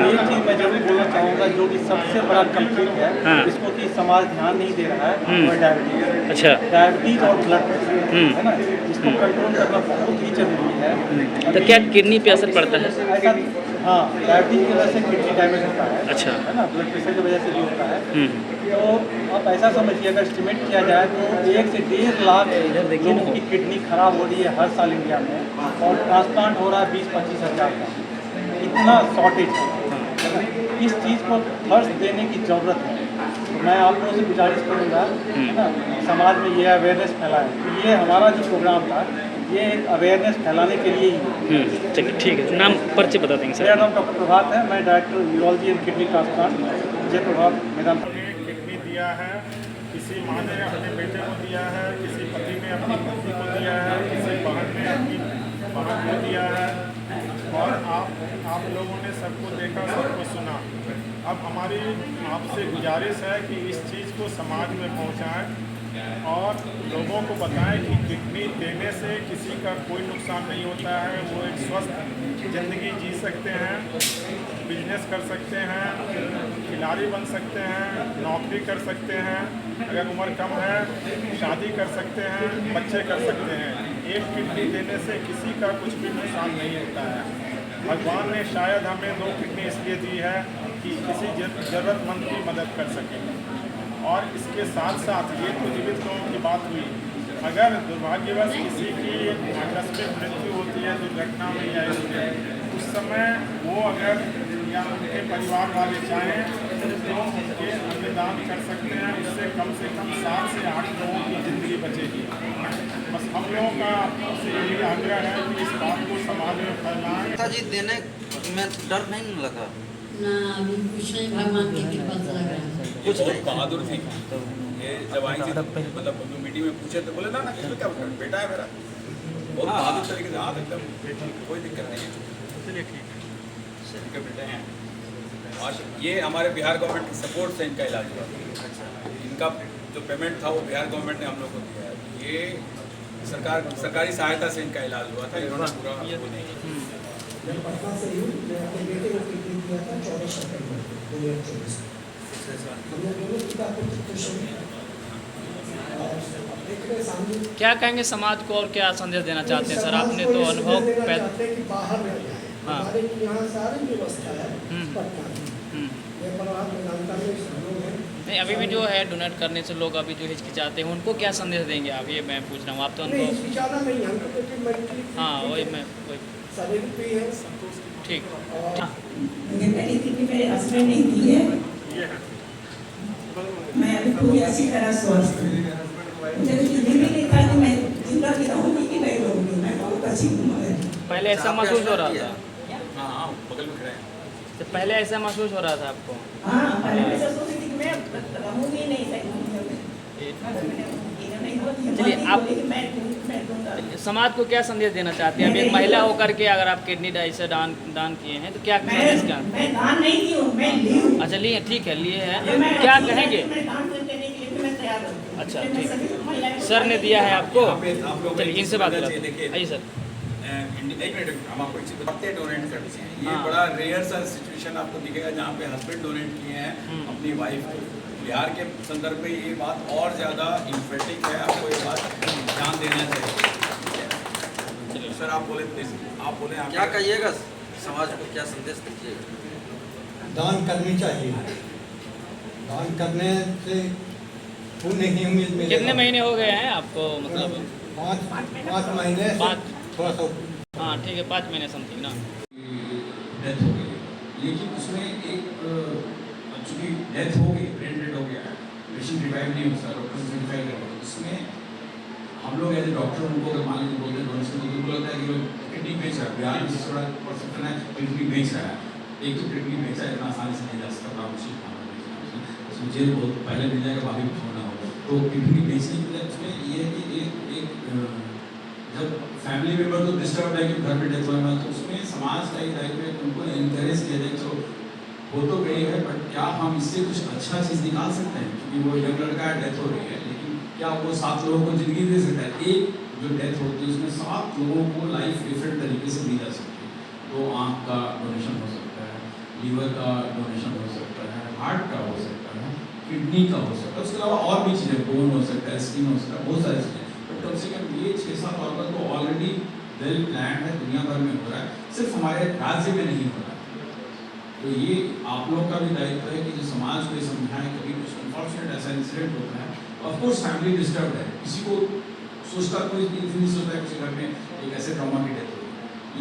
एक चीज़ मैं जरूर बोलना चाहूँगा, जो कि सबसे बड़ा कल्प्रिट है इसको कि समाज ध्यान नहीं दे रहा है, वो डायबिटीज़। अच्छा। डायबिटीज़ और ब्लड प्रेशर है ना, इसको कंट्रोल करना बहुत ही जरूरी है। तो क्या किडनी पे असर पड़ता है? ऐसा हाँ, डायबिटीज़ की वजह से किडनी डैमेज होता है। अच्छा। है ना, ब्लड प्रेशर की वजह से भी होता है। तो आप ऐसा समझिए, अगर एस्टिमेट किया जाए तो 1 से 1.5 लाख लोगों की किडनी खराब हो रही है हर साल इंडिया में, और ट्रांसप्लांट हो रहा है 20-25 हज़ार का। इतना शॉर्टेज है। इस चीज़ को फर्स्ट देने की ज़रूरत है। तो मैं आप लोगों से गुजारिश करूँगा, है ना, समाज में ये अवेयरनेस फैलाएं। तो ये हमारा जो प्रोग्राम था, ये एक अवेयरनेस फैलाने के लिए ही। चलिए ठीक है, नाम पर्चे बता देंगे सर। मेरा नाम डॉक्टर प्रभात है, मैं director urology and kidney transplant जय प्रभात मैदान। किडनी दिया है, किसी माँ ने अपने बेटे को दिया है, किसी पति ने अपनी पत्नी को दिया है, किसी बहन ने अपनी बहन को दिया है, और आप लोगों ने सबको देखा, सबको सुना। अब हमारी आपसे गुजारिश है कि इस चीज़ को समाज में पहुंचाएं और लोगों को बताएं कि किडनी देने से किसी का कोई नुकसान नहीं होता है। वो एक स्वस्थ ज़िंदगी जी सकते हैं, बिजनेस कर सकते हैं, खिलाड़ी बन सकते हैं, नौकरी कर सकते हैं, अगर उम्र कम है शादी कर सकते हैं, बच्चे कर सकते हैं। एक किडनी देने से किसी का कुछ भी नुकसान नहीं होता है। भगवान ने शायद हमें 2 किडनी इसलिए दी है कि किसी ज़रूरतमंद की मदद कर सकें। और इसके साथ साथ ये तो जीवित लोगों की बात हुई, अगर दुर्भाग्यवश किसी की आकस्मिक मृत्यु होती है दुर्घटना में या इसमें, उस समय वो अगर या उनके परिवार वाले चाहें तो उनके अंगदान कर सकते हैं। उससे कम 7 से 8 लोगों की ज़िंदगी बचेगी। बस हम लोगों का आपसे यही आग्रह है कि इस बात को समाज में फैलाएं। जी देने में डर नहीं लगा ना, अभी कुछ नहीं, भगवान की कृपा से लग रहा है। कुछ बहादुर थी ये, जब आई थी मतलब मीटिंग में पूछे तो बोले ना इसमें क्या बेटा है मेरा, बहुत बहादुर तरीके से। हाँ एकदम कोई दिक्कत नहीं है, चलिए ठीक है, सभी के बेटे हैं। और ये हमारे बिहार गवर्नमेंट की सपोर्ट से इनका इलाज हुआ। इनका जो पेमेंट था वो बिहार गवर्नमेंट ने हम लोग को दिया है। ये सरकारी सहायता से इनका इलाज हुआ था, इन्होंने पूरा वो नहीं किया। मैं पटना से हूँ, मैं अपने बेटे को किडनी दिया था 14 सितंबर 2024 हमने दोनों पिता पुत्र को सामने। क्या कहेंगे समाज को और क्या संदेश देना चाहते हैं सर? आपने तो अनुभव कि बाहर न जाए, हमारे यहाँ सारी व्यवस्था है पटना में। नहीं, अभी भी जो है डोनेट करने से लोग अभी जो हिचकिचाते हैं, उनको क्या संदेश देंगे आप? ये मैं पूछ रहा हूँ, आप तो अनुभव। हाँ वही मैं वही ठीक। मुझे पहली किडनी मेरे हस्बैंड ने दी है, मैं अभी पूरी अच्छी तरह स्वस्थ हूँ। मुझे किडनी भी नहीं था कि मैं जिंदा भी रहूँगी कि नहीं रहूँगी, मैं बहुत अच्छी हूँ। पहले ऐसा महसूस हो रहा था? हाँ बगल में खड़े हैं। तो पहले ऐसा महसूस हो रहा था आपको? हाँ, पहले मैं सोचती थी कि मैं रहूँगी नहीं सही। चलिए, आप समाज को क्या संदेश देना चाहते हैं? अब एक महिला होकर के अगर आप किडनी ऐसे दान किए हैं तो क्या संदेश? क्या मैं दान नहीं की हूँ, मैं ली हूँ। अच्छा लिए, ठीक है, लिए हैं, क्या कहेंगे? अच्छा ठीक, सर ने दिया है आपको, चलिए इनसे बात करते हैं। आइए सर। एक मिनट हम आपको एक चीज़ बताते हैं, डोनेट करते हैं। ये बड़ा रेयर सा सिचुएशन आपको दिखेगा जहाँ पे हस्बैंड डोनेट किए हैं अपनी वाइफ को। बिहार के संदर्भ में ये बात और ज़्यादा इम्फेटिक है, आपको ये बात ध्यान देना चाहिए। सर आप बोले प्लीज, आप बोले आप क्या कहिएगा, समाज को क्या संदेश दीजिएगा? दान करनी चाहिए, दान करने से पुण्य ही उम्मीद मिलेगा। कितने महीने हो गए हैं आपको? मतलब 5 महीने, 5 थोड़ा सा। हाँ ठीक है, 5 महीने समथिंग ना। डेथ हो गई, लेकिन उसमें एक चूँकि डेथ हो गई, ब्रेन डेड हो गया, पेशेंट रिवाइव नहीं हो सकता, डॉक्टर से वेरीफाई करो। उसमें हम लोग एज ए डॉक्टर उनको अगर मान लीजिए बोलते डोनेशन, तो उनको लगता है कि लोग किडनी बेच रहा है। बिहार में थोड़ा परसेप्शन है किडनी बेच रहा है। एक तो किडनी बेचा इतना आसानी से नहीं जा सकता, बड़ा मुश्किल काम है, उसमें जेल बहुत पहले मिल जाएगा, बाकी कुछ होना होगा। तो किडनी बेचने के लिए उसमें ये है कि एक जब फैमिली मेम्बर तो डिस्टर्ब है कि घर में डेथ हुआ है, तो उसमें समाज का ही दायित्व है उनको इनकरेज किया जाए। तो हो तो गई है, बट क्या हम इससे कुछ अच्छा चीज़ निकाल सकते हैं? क्योंकि वो यंग लड़का है, डेथ हो रही है, लेकिन क्या वो 7 लोगों को ज़िंदगी दे सकता है? एक जो डेथ होती है उसमें 7 लोगों को लाइफ डिफरेंट तरीके से दी जा सकती है। तो आँख का डोनेशन हो सकता है, लीवर का डोनेशन हो सकता है, हार्ट का हो सकता है, किडनी का हो सकता है, उसके अलावा और भी चीज़ें, बोन हो सकता है, स्किन हो सकता है, बहुत सारी चीज़ें। बट कम से कम ये 6-7 ऑर्गन तो ऑलरेडी वेल प्लान है, दुनिया भर में हो रहा है, सिर्फ हमारे राज्य में नहीं हो रहा है। तो ये आप लोग का भी दायित्व है कि जो समाज को ये समझाएं, कभी कुछ अनफॉर्चुनेट ऐसा इंसिडेंट होता है, ऑफकोर्स फैमिली डिस्टर्ब है, किसी को सोचता कोई नहीं सोचता है किसी घर में एक ऐसे ट्रॉमा की डेथ होगी,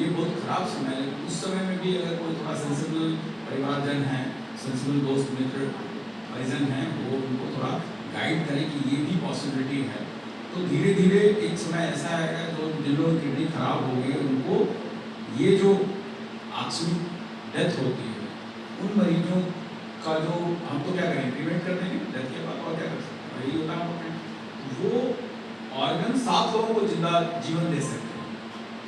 ये बहुत खराब समय है। उस समय में भी अगर कोई थोड़ा सेंसिबल परिवारजन है, सेंसिबल दोस्त मित्र परिजन हैं, वो उनको थोड़ा गाइड करें कि ये भी पॉसिबिलिटी है, तो धीरे धीरे एक समय ऐसा आएगा जो जिन लोगों की किडनी खराब हो गई उनको ये जो आकस्मिक डेथ होती है, उन मरीजों का जो हम तो क्या करें, प्रिवेंट कर देंगे डेथ के बाद, और क्या कर सकते हैं, यही होता है। वो ऑर्गन 7 लोगों को जिंदा जीवन दे सकते हैं।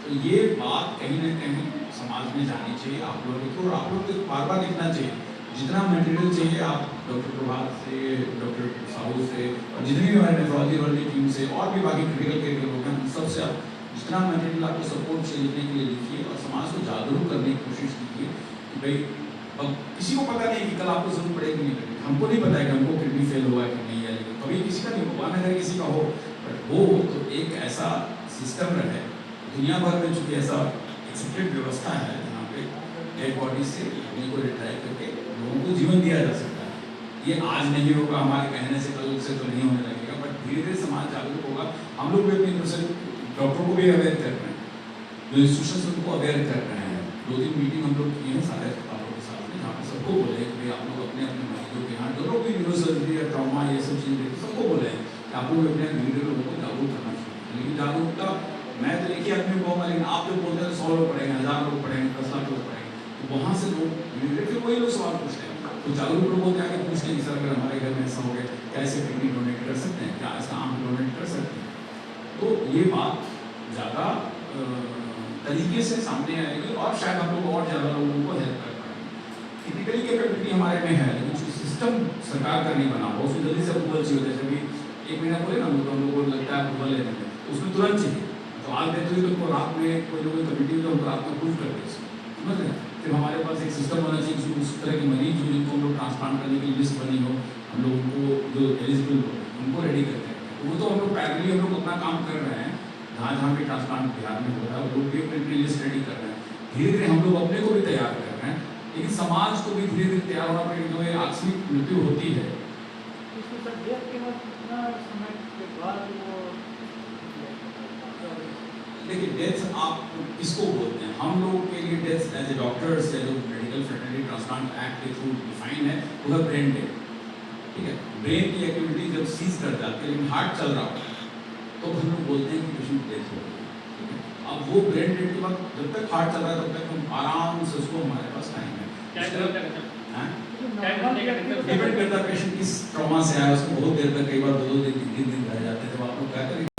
तो ये बात कहीं ना कहीं समाज में जानी चाहिए आप लोगों को, और आप लोगों को बार बार लिखना चाहिए। जितना मटेरियल चाहिए आप डॉक्टर प्रभात से, डॉक्टर साहू से, और जितनी भी हमारे नेफ्रोलॉजी वाली टीम से, और भी बाकी क्रिटिकल केयर के लोग हैं, उन सबसे आप जितना मटेरियल आपको सपोर्ट से लिखने के लिए लिखिए, और समाज को जागरूक करने की कोशिश कीजिए कि भाई अब किसी को पता नहीं कि कल आपको जरूरत पड़ेगी नहीं पड़ेगी, हमको नहीं पता है कि हमको किडनी फेल हुआ है कि नहीं है, लेकिन कभी किसी का नहीं, भगवान अगर किसी का हो, बट हो तो एक ऐसा सिस्टम रहे दुनिया भर में, चूँकि ऐसा एक्सेप्टेड व्यवस्था है जहाँ पे डेड बॉडी से किडनी को रिट्राइव करके लोगों को जीवन दिया जा सकता है। ये आज नहीं होगा, हमारे कहने से कल से तो नहीं होने लगेगा, बट धीरे धीरे समाज जागरूक होगा। हम लोग भी अपनी तरफ से डॉक्टरों को भी अवेयर कर रहे हैं, जो इंस्टीट्यूशन उनको अवेयर कर रहे हैं। 2-3 मीटिंग हम लोग किए हैं सारे अस्पतालों के साथ में, जहाँ पर सबको बोले कि आप लोग अपने अपने मरीजों के यहाँ जो लोग भी न्यूरोसर्जरी या ट्रॉमा ये सब चीज़ें सबको बोले हैं कि आप लोग अपने धीरे लोगों को जागरूक करना चाहिए। लेकिन जागरूकता मैं तो एक ही आदमी को कहूँगा, लेकिन आप जो बोलते हैं 100 लोग पढ़ेंगे, 1000 लोग पढ़ेंगे, 10 लाख लोग पढ़ेंगे, तो वहाँ से लोग धीरे फिर वही लोग सवाल पूछते हैं। तो जागरूक लोगों को आगे पूछते हैं कि सर अगर हमारे घर में ऐसा हो गया, क्या ऐसे किडनी डोनेट कर सकते हैं, क्या ऐसा आम डोनेट कर सकते हैं, तो ये बात ज़्यादा तरीके से सामने आएगी, और शायद हम लोग और ज़्यादा लोगों को हेल्प कर पाएंगे। टिपिकली कैपेबिलिटी हमारे में है, लेकिन जो सिस्टम सरकार का नहीं बना हुआ, उसमें जल्दी से अप्रूवल चाहिए होता है। जब 1 महीना बोले ना, तो हम लोग को लगता है अप्रूवल लेने में, तो उसमें तुरंत चाहिए। तो आज देते हुए तो रात में कोई लोग कमेटी में तो रात में अप्रूव करते हैं, समझ रहे हैं। फिर हमारे पास एक सिस्टम होना चाहिए जिसमें उस तरह के मरीज जो जिनको हम लोग ट्रांसप्लांट करने की लिस्ट बनी हो, हम लोग उनको जो एलिजिबल हो उनको रेडी करते हैं। वो तो हम लोग पैरेलली हम लोग अपना काम कर रहे हैं, जहाँ जहाँ भी ट्रांसप्लांट बिहार में हो रहा है, वो लोग भी अपनी लिस्ट रेडी कर रहे हैं। धीरे धीरे हम लोग अपने को भी तैयार कर रहे हैं, लेकिन समाज को भी धीरे धीरे तैयार होना पड़ेगा। जो ये आकस्मिक मृत्यु होती है, देखिए डेथ आप किसको बोलते हैं, हम लोगों के लिए डेथ एज ए डॉक्टर्स है, जो मेडिकल फ्रेटर्निटी ट्रांसप्लांट एक्ट के थ्रू डिफाइन है, वो है ब्रेन डेथ। ठीक है, ब्रेन की एक्टिविटी जब सीज कर जाती है, लेकिन हार्ट चल रहा हो, तो हम लोग बोलते हैं कि पेशेंट डेथ हो गई। अब वो ब्रेन डेथ के बाद जब तक हार्ट चल रहा है तब तक हम आराम से उसको, हमारे पास टाइम है, डिपेंड करता है पेशेंट किस ट्रॉमा से आया, उसको बहुत देर तक, कई बार 2-2 दिन 3-3 दिन रह जाते हैं, जब आप लोग क्या करेंगे।